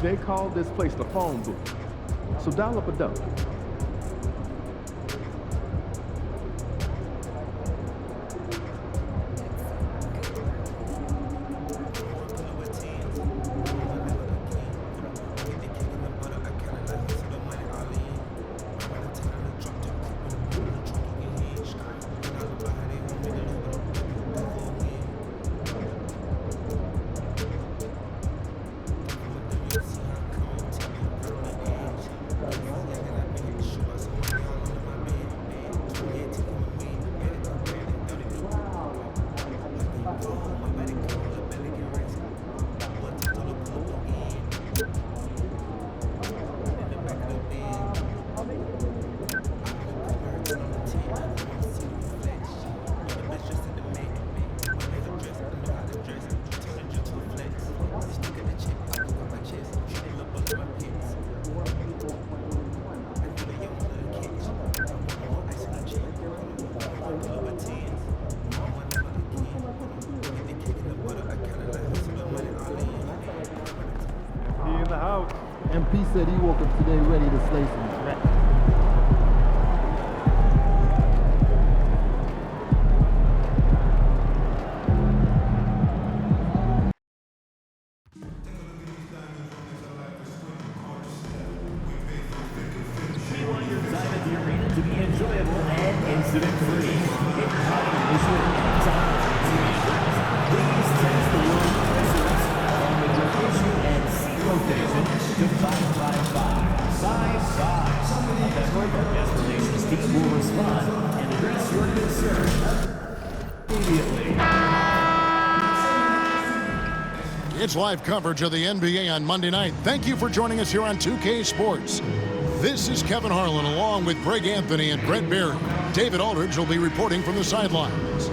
They call this place the phone booth. So dial up a dunk. MP said he woke up today ready to slay some track. We want your time at the arena to be enjoyable and incident-free. It is your time to be addressed. Please text the word residence on the location and seat location to 555-55. A member of our guest relations team will respond and address your concern immediately. It's live coverage of the NBA on Monday night. Thank you for joining us here on 2K Sports. This is Kevin Harlan along with Greg Anthony and Brett Berry. David Aldridge will be reporting from the sidelines.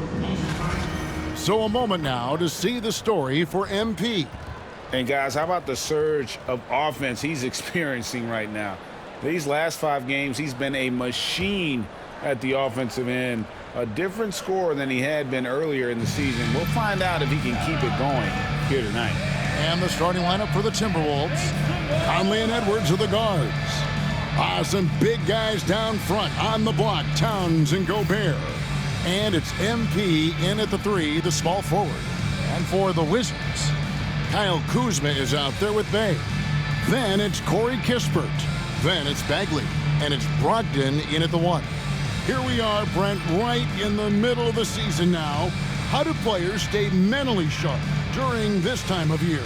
So a moment now to see the story for MP. And guys, how about the surge of offense he's experiencing right now? These last 5 games, he's been a machine at the offensive end. A different scorer than he had been earlier in the season. We'll find out if he can keep it going here tonight. And the starting lineup for the Timberwolves. Conley and Edwards are the guards. Some big guys down front on the block. Towns and Gobert. And it's MP in at the 3, the small forward. And for the Wizards, Kyle Kuzma is out there with Bay. Then it's Corey Kispert. Then it's Bagley. And it's Brogdon in at the 1. Here we are, Brent, right in the middle of the season now. How do players stay mentally sharp during this time of year?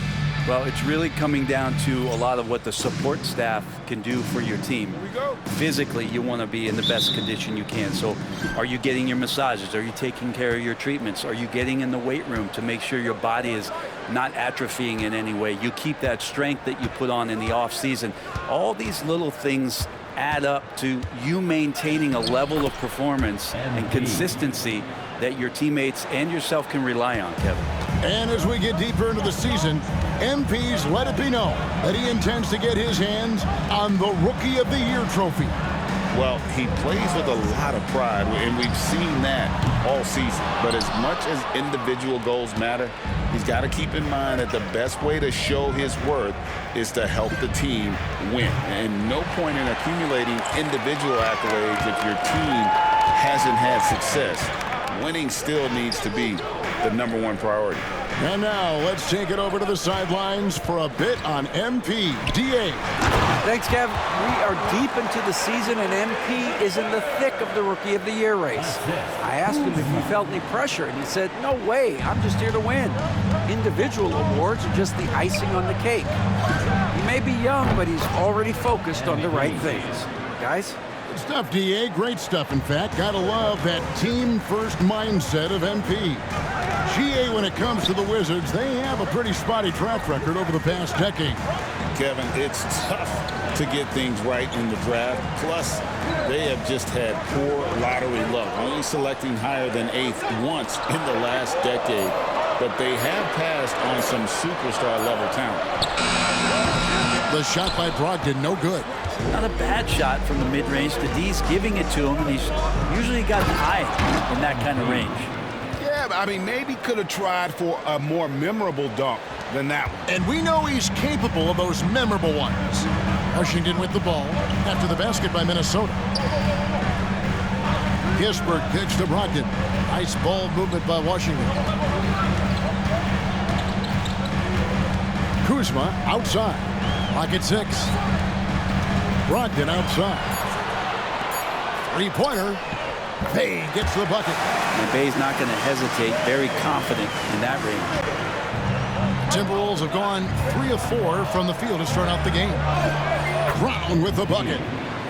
Well, it's really coming down to a lot of what the support staff can do for your team. Here we go. Physically, you want to be in the best condition you can. So are you getting your massages? Are you taking care of your treatments? Are you getting in the weight room to make sure your body is not atrophying in any way? You keep that strength that you put on in the off season. All these little things add up to you maintaining a level of performance and consistency that your teammates and yourself can rely on, Kevin. And as we get deeper into the season, MP's let it be known that he intends to get his hands on the Rookie of the Year trophy. Well, he plays with a lot of pride, and we've seen that all season. But as much as individual goals matter, he's got to keep in mind that the best way to show his worth is to help the team win. And no point in accumulating individual accolades if your team hasn't had success. Winning still needs to be the #1 priority. And now let's take it over to the sidelines for a bit on MP. DA. Thanks, Kev. We are deep into the season, and MP is in the thick of the Rookie of the Year race. I asked him if he felt any pressure, and he said, "No way, I'm just here to win. Individual awards are just the icing on the cake." He may be young, but he's already focused on the right things. Guys? Good stuff, DA. Great stuff, in fact. Gotta love that team-first mindset of MP. GA, when it comes to the Wizards, they have a pretty spotty track record over the past decade. Kevin, it's tough to get things right in the draft. Plus, they have just had poor lottery luck, only selecting higher than 8th once in the last decade. But they have passed on some superstar-level talent. The shot by Brogdon, no good. Not a bad shot from the mid-range. The D's giving it to him, and he's usually got high in that kind of range. Yeah, I mean, maybe could have tried for a more memorable dunk, than that one. And we know he's capable of those memorable ones. Washington with the ball after the basket by Minnesota. Kispert kicks to Brogdon. Nice ball movement by Washington. Kuzma outside. Pocket 6. Brogdon outside. Three-pointer. Bay gets the bucket. And Bay's not going to hesitate. Very confident in that range. Timberwolves have gone 3 of 4 from the field to start out the game. Brown with the bucket.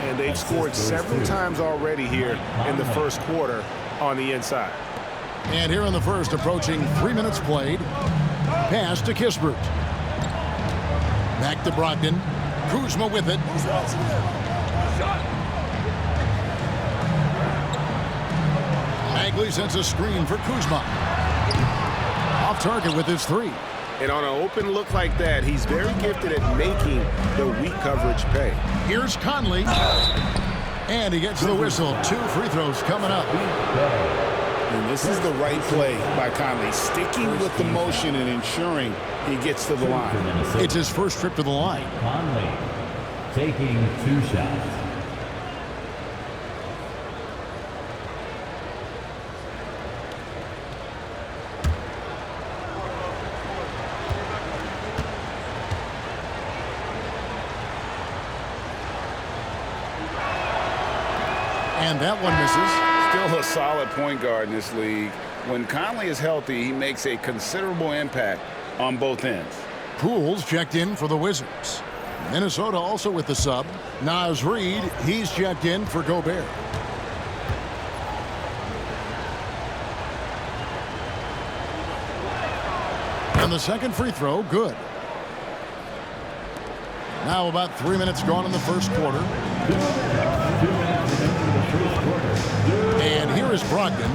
And they've scored several times already here in the first quarter on the inside. And here in the first, approaching 3 minutes played. Pass to Kispert. Back to Brogdon. Kuzma with it. Bagley sends a screen for Kuzma. Off target with his 3. And on an open look like that, he's very gifted at making the weak coverage pay. Here's Conley. And he gets the whistle. 2 free throws coming up. And this is the right play by Conley, sticking with the motion and ensuring he gets to the line. It's his first trip to the line. Conley taking 2 shots. And that one misses. Still a solid point guard in this league. When Conley is healthy, he makes a considerable impact on both ends. Poole's checked in for the Wizards. Minnesota also with the sub. Naz Reid, he's checked in for Gobert. And the second free throw, good. Now about 3 minutes gone in the first quarter. And here is Brogdon.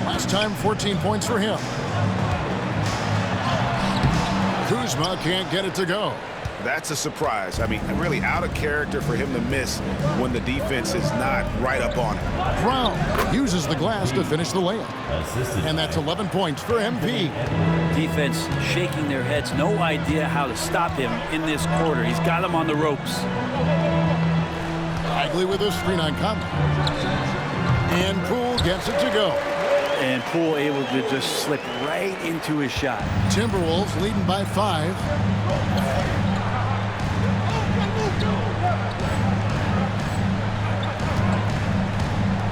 Last time 14 points for him. Kuzma can't get it to go. That's a surprise. I mean, really out of character for him to miss when the defense is not right up on him. Brown uses the glass to finish the layup. And that's 11 points for MP. Defense shaking their heads. No idea how to stop him in this quarter. He's got him on the ropes. Bagley with a screen on Conley. And Poole gets it to go. And Poole able to just slip right into his shot. Timberwolves leading by 5.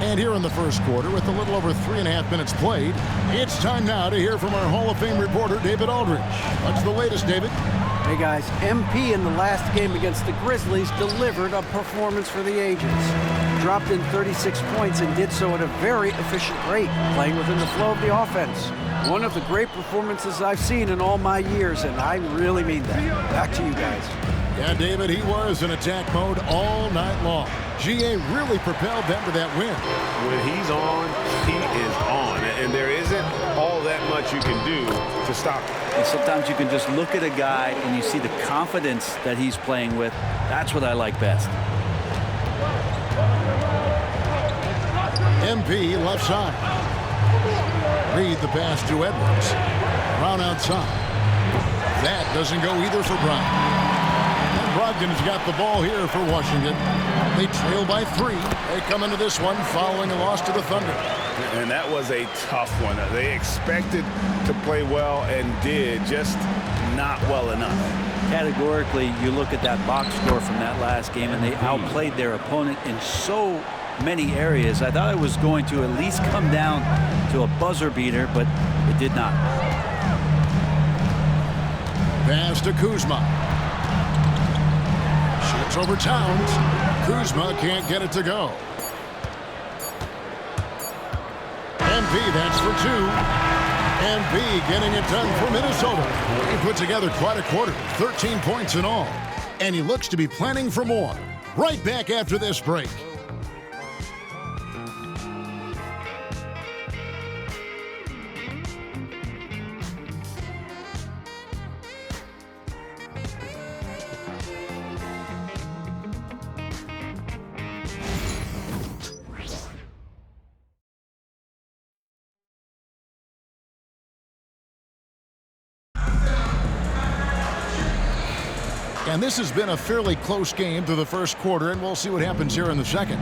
And here in the first quarter, with a little over 3.5 minutes played, it's time now to hear from our Hall of Fame reporter, David Aldridge. What's the latest, David? Hey guys, MP in the last game against the Grizzlies delivered a performance for the ages. Dropped in 36 points and did so at a very efficient rate, playing within the flow of the offense. One of the great performances I've seen in all my years, and I really mean that. Back to you guys. Yeah, David, he was in attack mode all night long. GA really propelled them to that win. When he's on, he is on. And there isn't all that much you can do to stop him. And sometimes you can just look at a guy and you see the confidence that he's playing with. That's what I like best. MP left side. Reid the pass to Edwards. Brown outside. That doesn't go either for Brown. Brogdon's got the ball here for Washington. They trail by 3. They come into this one following a loss to the Thunder. And that was a tough one. They expected to play well and did, just not well enough. Categorically, you look at that box score from that last game, and they outplayed their opponent in so many areas. I thought it was going to at least come down to a buzzer beater, but it did not. Pass to Kuzma. Shoots over Towns. Kuzma can't get it to go. MP, that's for 2. MP getting it done for Minnesota. He put together quite a quarter, 13 points in all. And he looks to be planning for more. Right back after this break. And this has been a fairly close game through the first quarter, and we'll see what happens here in the second.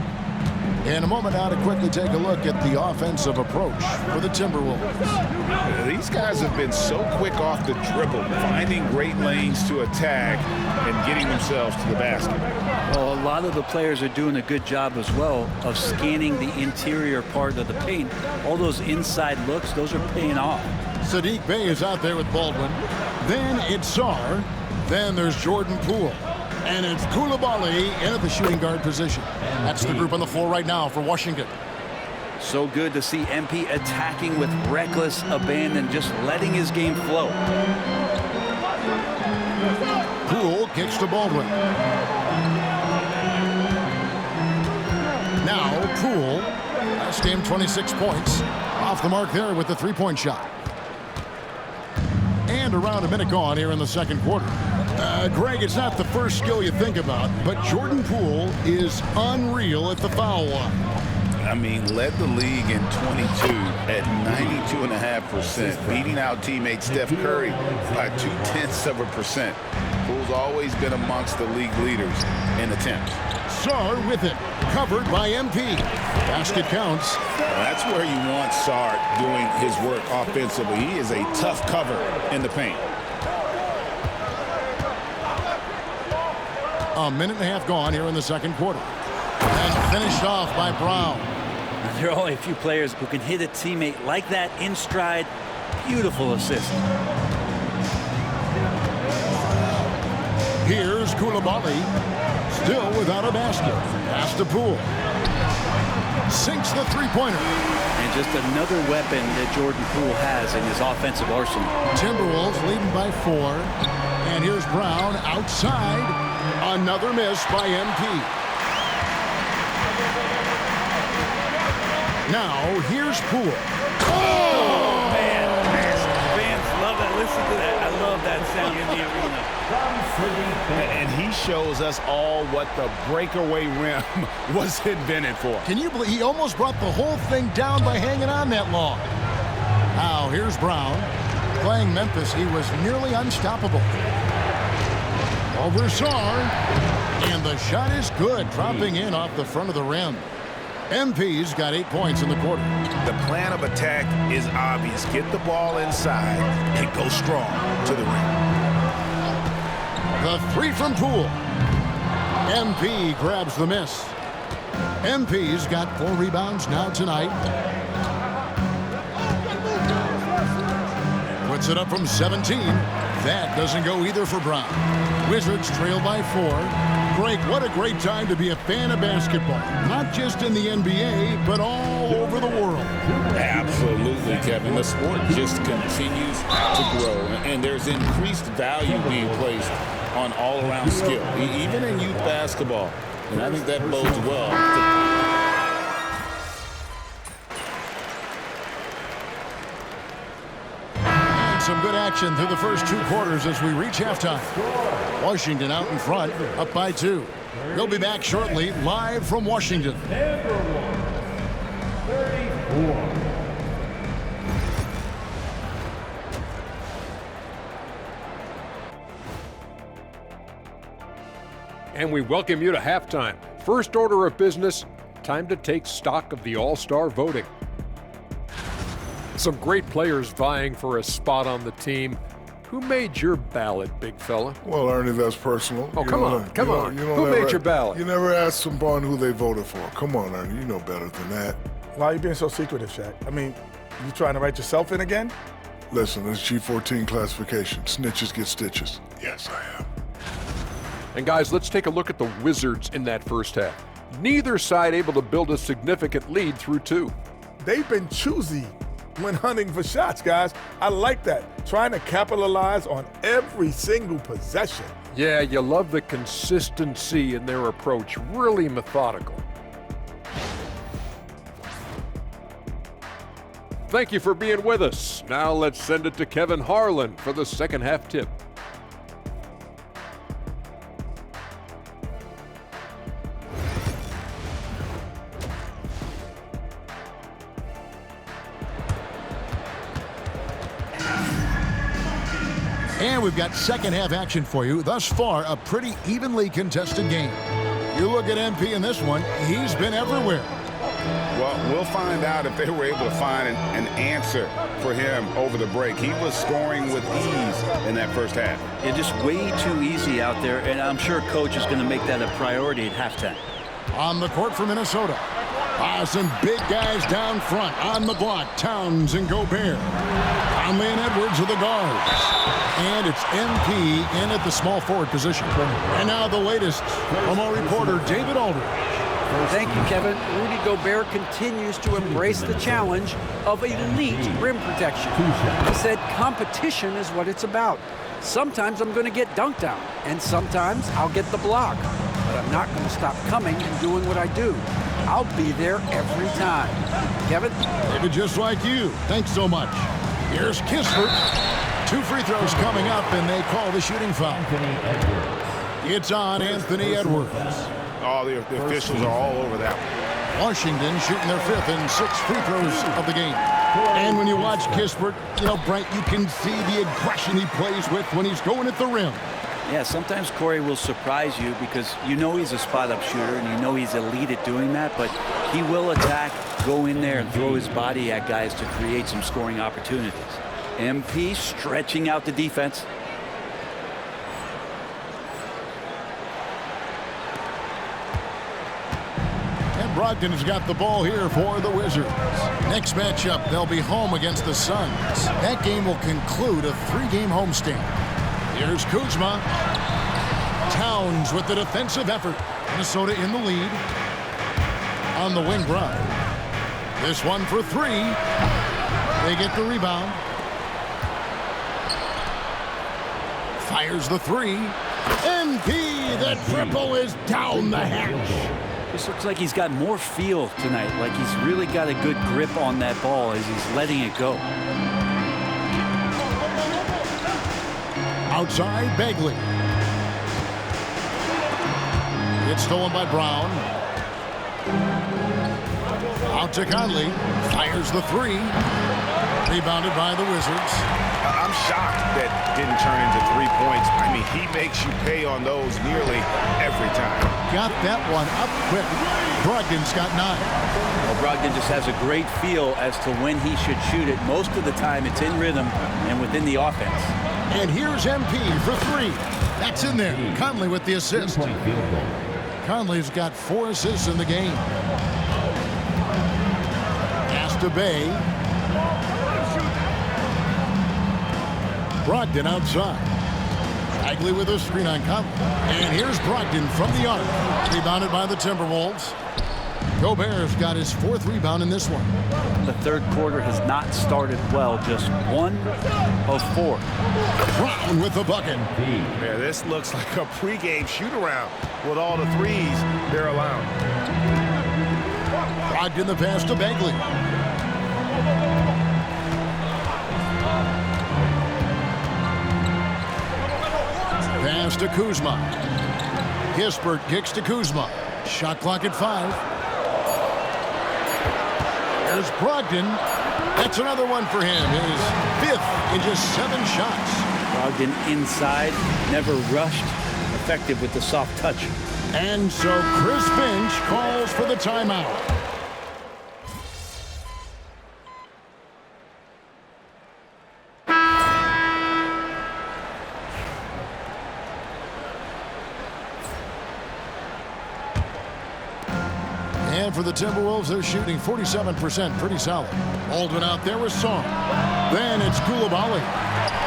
In a moment now to quickly take a look at the offensive approach for the Timberwolves. These guys have been so quick off the dribble, finding great lanes to attack and getting themselves to the basket. Well, a lot of the players are doing a good job as well of scanning the interior part of the paint. All those inside looks, those are paying off. Saddiq Bey is out there with Baldwin. Then it's Sarr. Then there's Jordan Poole. And it's Coulibaly in at the shooting guard position. That's the group on the floor right now for Washington. So good to see MP attacking with reckless abandon, just letting his game flow. Poole kicks to Baldwin. Now Poole, last game 26 points. Off the mark there with the three-point shot. And around a minute gone here in the second quarter. Greg, it's not the first skill you think about, but Jordan Poole is unreal at the foul line. I mean, led the league in 22 at 92.5%, beating out teammate Steph Curry by 0.2%. Poole's always been amongst the league leaders in attempts. Sarr with it, covered by MP. Basket counts. That's where you want Sarr doing his work offensively. He is a tough cover in the paint. A minute and a half gone here in the second quarter. And finished off by Brown. There are only a few players who can hit a teammate like that in stride. Beautiful assist. Here's Coulibaly, still without a basket. Pass to Poole. Sinks the three-pointer. And just another weapon that Jordan Poole has in his offensive arsenal. Timberwolves leading by 4. And here's Brown outside. Another miss by MP. Now here's Poole. Oh, man. Fans love that. Listen to that. I love that sound in the arena. And he shows us all what the breakaway rim was invented for. Can you believe he almost brought the whole thing down by hanging on that long? Now here's Brown. Playing Memphis, he was nearly unstoppable. Over Sarr, and the shot is good, dropping in off the front of the rim. MP's got 8 points in the quarter. The plan of attack is obvious. Get the ball inside and go strong to the rim. The three from Poole. MP grabs the miss. MP's got 4 rebounds now tonight. Puts it up from 17. That doesn't go either for Brown. Wizards trail by 4. Greg, what a great time to be a fan of basketball. Not just in the NBA, but all over the world. Absolutely, Kevin. The sport just continues to grow, and there's increased value being placed on all-around skill, even in youth basketball. And I think that bodes well. Some good action through the first 2 quarters as we reach halftime. Washington out in front, up by 2. They'll be back shortly, live from Washington. And we welcome you to halftime. First order of business, time to take stock of the All-Star voting. Some great players vying for a spot on the team. Who made your ballot, big fella? Well, Ernie, that's personal. Oh, come on. Who made your ballot? You never asked someone who they voted for. Come on, Ernie, you know better than that. Why are you being so secretive, Shaq? I mean, you trying to write yourself in again? Listen, it's G14 classification. Snitches get stitches. Yes, I am. And guys, let's take a look at the Wizards in that first half. Neither side able to build a significant lead through 2. They've been choosy when hunting for shots, guys. I like that. Trying to capitalize on every single possession. Yeah, you love the consistency in their approach. Really methodical. Thank you for being with us. Now let's send it to Kevin Harlan for the second half tip. And we've got second half action for you. Thus far, a pretty evenly contested game. You look at MP in this one, he's been everywhere. Well, we'll find out if they were able to find an answer for him over the break. He was scoring with ease in that first half. Yeah, just way too easy out there, and I'm sure coach is going to make that a priority at halftime. On the court for Minnesota. Some big guys down front. On the block, Towns and Gobert. Conley and Edwards are the guards. And it's MP in at the small forward position. And now the latest from our reporter, David Aldridge. Thank you, Kevin. Rudy Gobert continues to embrace the challenge of elite rim protection. He said competition is what it's about. Sometimes I'm going to get dunked out, and sometimes I'll get the block. But I'm not going to stop coming and doing what I do. I'll be there every time. Kevin? David, just like you. Thanks so much. Here's Kispert. 2 free throws coming up, and they call the shooting foul. It's on Anthony Edwards. Oh, the officials are all over that one. Washington shooting their 5th and 6th free throws of the game. And when you watch Kispert, Brent, you can see the aggression he plays with when he's going at the rim. Yeah, sometimes Corey will surprise you because he's a spot-up shooter and he's elite at doing that, but he will attack, go in there and throw his body at guys to create some scoring opportunities. MP stretching out the defense. Brogdon has got the ball here for the Wizards. Next matchup, they'll be home against the Suns. That game will conclude a 3-game homestand. Here's Kuzma. Towns with the defensive effort. Minnesota in the lead. On the wing, Brown. This one for 3. They get the rebound. Fires the 3. MP, the triple is down the hatch. This looks like he's got more feel tonight, like he's really got a good grip on that ball as he's letting it go. Outside, Bagley. It's stolen by Brown. Out to Conley. Fires the 3. Rebounded by the Wizards. I'm shocked that didn't turn into 3 points. I mean, he makes you pay on those nearly every time. Got that one up quick. Brogdon's got 9. Well, Brogdon just has a great feel as to when he should shoot it. Most of the time, it's in rhythm and within the offense. And here's MP for 3. That's in there. Conley with the assist. Conley's got 4 assists in the game. Pass to Bay. Brogdon outside. Bagley with a screen on Conley. And here's Brogdon from the arc. Rebounded by the Timberwolves. Gobert's got his 4th rebound in this one. The third quarter has not started well. Just 1 of 4. Brown with the bucket. Yeah, this looks like a pregame shoot-around with all the threes they're allowing. Brogdon the pass to Bagley. Pass to Kuzma. Kispert kicks to Kuzma. Shot clock at 5. There's Brogdon. That's another one for him. His 5th in just 7 shots. Brogdon inside, never rushed, effective with the soft touch. And so Chris Finch calls for the timeout. And for the Timberwolves, they're shooting 47%, pretty solid. Baldwin out there with Song. Then it's Koulibaly.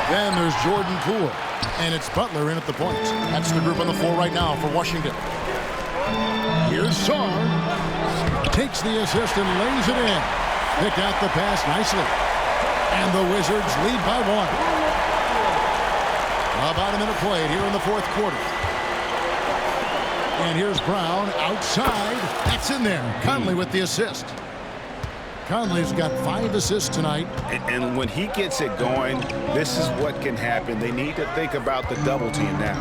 Then there's Jordan Poole. And it's Butler in at the point. That's the group on the floor right now for Washington. Here's Song. Takes the assist and lays it in. Picked out the pass nicely. And the Wizards lead by 1. About a minute played here in the 4th quarter. And here's Brown outside. That's in there. Conley with the assist. Conley's got 5 assists tonight. And when he gets it going, this is what can happen. They need to think about the double team now.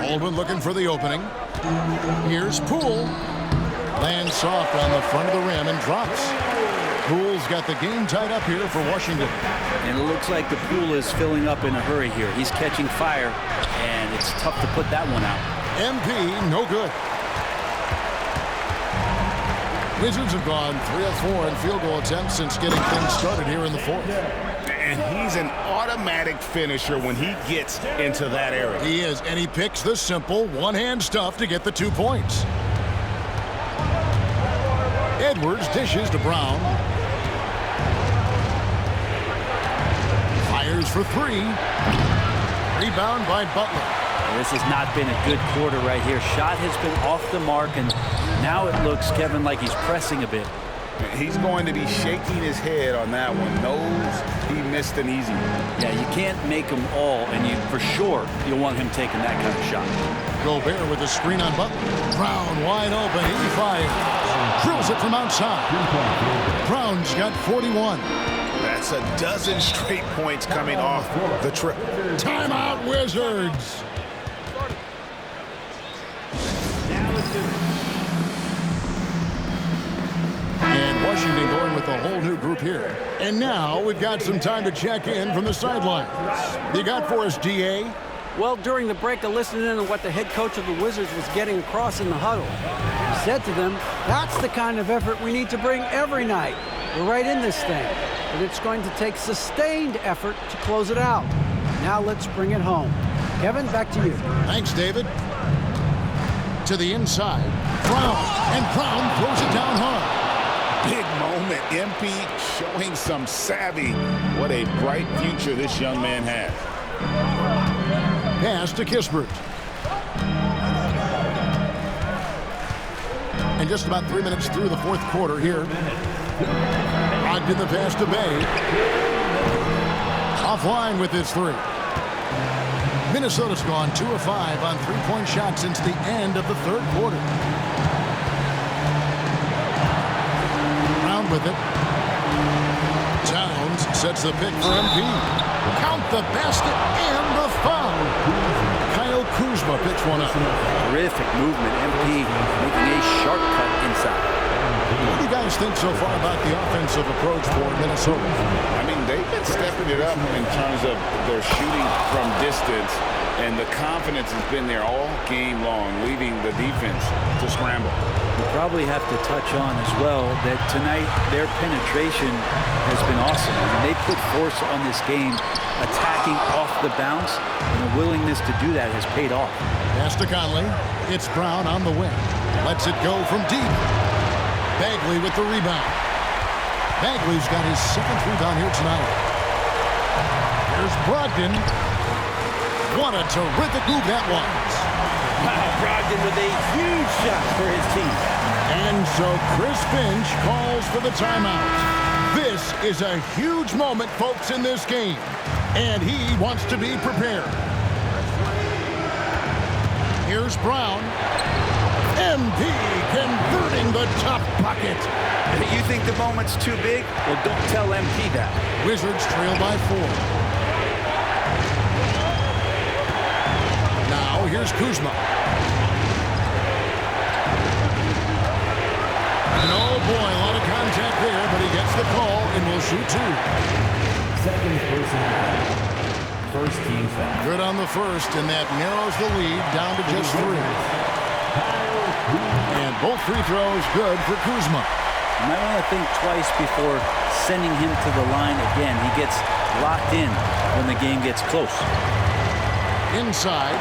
Baldwin looking for the opening. Here's Poole. Lands soft on the front of the rim and drops. Poole's got the game tied up here for Washington. And it looks like the pool is filling up in a hurry here. He's catching fire, and it's tough to put that one out. MP, no good. Wizards have gone 3 of 4 in field goal attempts since getting things started here in the fourth. And he's an automatic finisher when he gets into that area. He is, and he picks the simple one-hand stuff to get the 2 points. Edwards dishes to Brown. Fires for 3. Rebound by Butler. This has not been a good quarter right here. Shot has been off the mark, and now it looks, Kevin, like he's pressing a bit. He's going to be shaking his head on that one. Knows he missed an easy one. Yeah, you can't make them all, and you for sure you'll want him taking that kind of shot. Gobert with a screen on Butler. Brown wide open. He fires. Drills it from outside. Brown's got 41. That's a dozen straight points coming off the trip. Timeout, Wizards. And Washington going with a whole new group here. And now we've got some time to check in from the sidelines. You got for us, DA? Well, during the break, I listened in to what the head coach of the Wizards was getting across in the huddle. He said to them, that's the kind of effort we need to bring every night. We're right in this thing, but it's going to take sustained effort to close it out. Now let's bring it home. Kevin, back to you. Thanks, David. To the inside. Brown, and Brown throws it down hard. Big moment. MP showing some savvy. What a bright future this young man has. Pass to Kispert. And just about 3 minutes through the fourth quarter here. Ogden the pass to Bay. Offline with his 3. Minnesota's gone 2 of 5 on 3-point shots since the end of the third quarter. Brown with it. Towns sets the pick for MP. Count the basket and the foul. Kyle Kuzma picks one up. Terrific movement. MP making a sharp cut inside. What do you guys think so far about the offensive approach for Minnesota? I mean, they've been stepping it up in terms of their shooting from distance, and the confidence has been there all game long, leaving the defense to scramble. We probably have to touch on as well that tonight their penetration has been awesome. I mean, they put force on this game, attacking off the bounce, and the willingness to do that has paid off. Pass to Conley. It's Brown on the wing. Lets it go from deep. Bagley with the rebound. Bagley's got his 7th rebound here tonight. Here's Brogdon. What a terrific move that was. Wow, Brogdon with a huge shot for his team. And so Chris Finch calls for the timeout. This is a huge moment, folks, in this game. And he wants to be prepared. Here's Brown. MP converting the top bucket. You think the moment's too big? Well, don't tell MP that. Wizards trail by 4. Now here's Kuzma. And oh boy, a lot of contact there, but he gets the call and will shoot 2. Second personal. First team foul. Good on the first, and that narrows the lead down to just 3. And both free throws good for Kuzma. You might want to think twice before sending him to the line again. He gets locked in when the game gets close. Inside,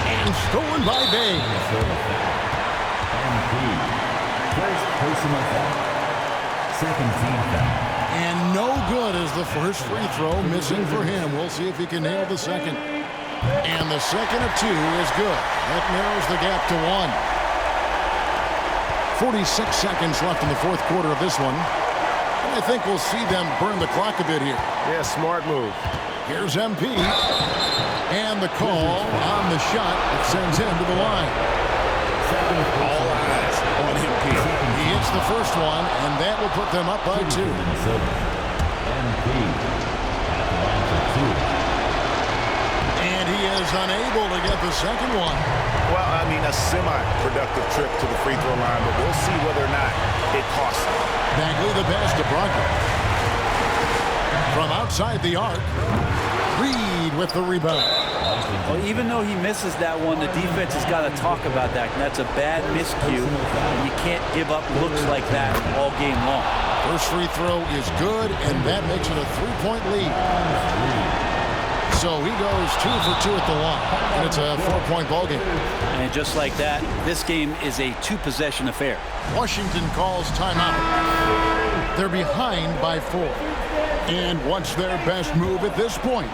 and stolen by Bay. First personal foul. Second team foul. And no good as the first free throw missing for him. We'll see if he can nail the second. And the second of 2 is good. That narrows the gap to 1. 46 seconds left in the fourth quarter of this one. And I think we'll see them burn the clock a bit here. Yeah, smart move. Here's MP. And the call on the shot that sends him to the line. All eyes on MP. He hits the first one, and that will put them up by 2. And he is unable to get the second one. Well, I mean, a semi-productive trip to the free throw line, but we'll see whether or not it costs him. Bagley the pass to Bronco. From outside the arc, Reed with the rebound. Well, even though he misses that one, the defense has got to talk about that. And that's a bad miscue, and you can't give up looks like that all game long. First free throw is good, and that makes it a 3-point lead. So he goes 2 for 2 at the line, and it's a 4-point ball game. And just like that, this game is a 2-possession affair. Washington calls timeout. They're behind by 4. And what's their best move at this point?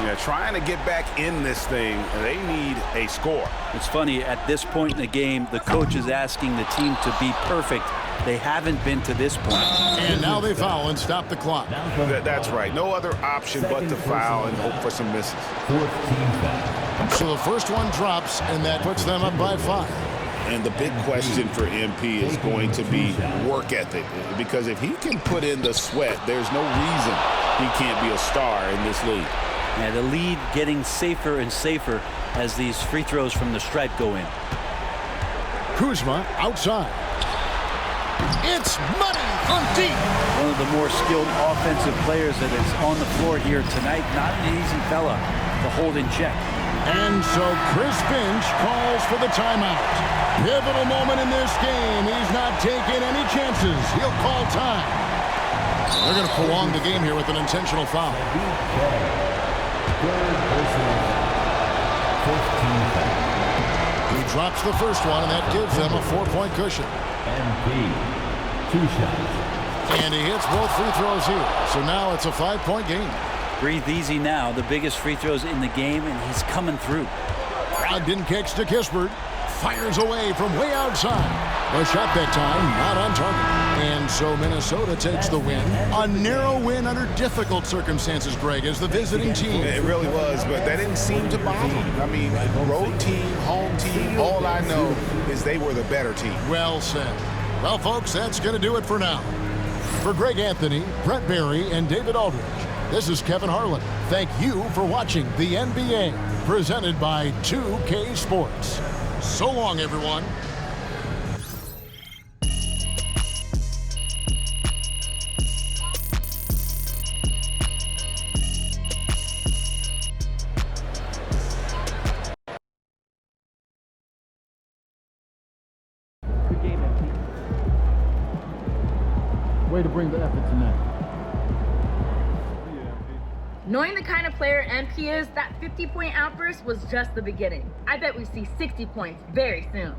Yeah, trying to get back in this thing, they need a score. It's funny, at this point in the game, the coach is asking the team to be perfect. They haven't been to this point. And now they foul and stop the clock. That's right. No other option but to foul and hope for some misses. So the first one drops, and that puts them up by 5. And the big question for MP is going to be work ethic. Because if he can put in the sweat, there's no reason he can't be a star in this league. Yeah, the lead getting safer and safer as these free throws from the stripe go in. Kuzma outside. It's money from deep. One of the more skilled offensive players that is on the floor here tonight. Not an easy fella to hold in check. And so Chris Finch calls for the timeout. Pivotal moment in this game. He's not taking any chances. He'll call time. They're going to prolong the game here with an intentional foul. He drops the first one, and that gives them a 4-point cushion. And he hits both free throws here. So now it's a 5-point game. Breathe easy now. The biggest free throws in the game, and he's coming through. Brogdon kicks to Kispert. Fires away from way outside. A shot that time, not on target. And so Minnesota takes the win. A narrow win under difficult circumstances, Greg, as the visiting team. It really was, but that didn't seem to bother him. I mean, road team, home team, all I know is they were the better team. Well said. Well, folks, that's going to do it for now. For Greg Anthony, Brett Barry, and David Aldridge, this is Kevin Harlan. Thank you for watching the NBA, presented by 2K Sports. So long, everyone. Way to bring the effort tonight. Knowing the kind of player MP is, that 50-point outburst was just the beginning. I bet we see 60 points very soon.